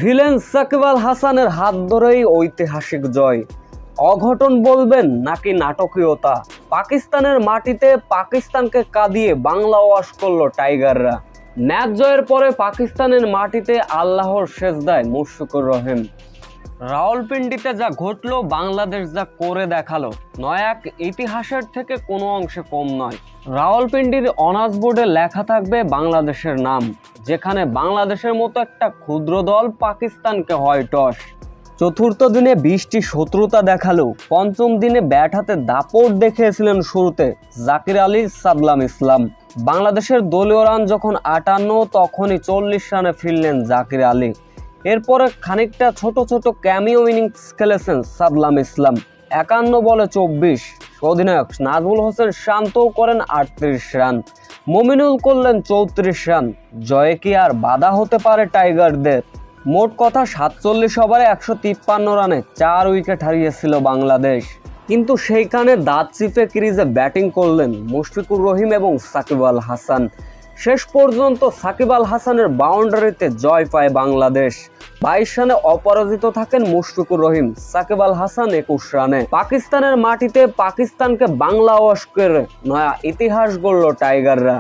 Villain Shakib Al হাসানের হাত ধরেই ঐতিহাসিক জয়। অঘটন বলবেন নাকি নাটকীয়তা? পাকিস্তানের মাটিতে পাকিস্তানকে কাঁদিয়ে বাংলা ওয়াশ করলো টাইগাররা। ম্যাচ জয়ের পরে পাকিস্তানের মাটিতে আল্লাহর সেজদায় মুশফিকুর রহিম। রাওয়ালপিন্ডিতে যা ঘটলো, বাংলাদেশ যা করে দেখালো, নয়াক ইতিহাসের থেকে কোনো অংশে কম নয়। রাওয়ালপিন্ডির অনার্স বোর্ডে লেখা থাকবে বাংলাদেশের নাম, যেখানে বাংলাদেশের মতো একটা ক্ষুদ্র দল পাকিস্তানকে হয় টস। চতুর্থ দিনে 20টি শত্রুতা দেখালেও পঞ্চম দিনে ব্যাট হাতে দাপট দেখিয়েছিলেন শুরুতে জাকির আলী, সাদলাম ইসলাম। বাংলাদেশের দলীয় রান যখন 58, তখনই 40 রানে ফিরলেন জাকির আলী। এরপরে খানিকটা ছোট ছোট ক্যামিও ইনিংস খেলেছেন সাদলাম ইসলাম। 51 বলে 24। অধিনায়ক নাজমুল হোসেন শান্তও করেন 38 রান। মমিনুল করলেন 34 রান। জয়ে কি আর বাধা হতে পারে টাইগারদের? মোট কথা 47 ওভারে 153 রানে 4 উইকেট হারিয়েছিল বাংলাদেশ। কিন্তু সেইখানে দাঁত চিপে ক্রিজে ব্যাটিং করলেন মুশফিকুর রহিম এবং সাকিব আল হাসান। শেষ পর্যন্ত সাকিব আল হাসানের বাউন্ডারিতে জয় পায় বাংলাদেশ। 22 রানে অপরাজিত থাকেন মুশফিকুর রহিম, সাকিব আল হাসান 21 রানে। পাকিস্তানের মাটিতে পাকিস্তানকে বাংলা ওয়াশ করে নয়া ইতিহাস গড়ল টাইগাররা।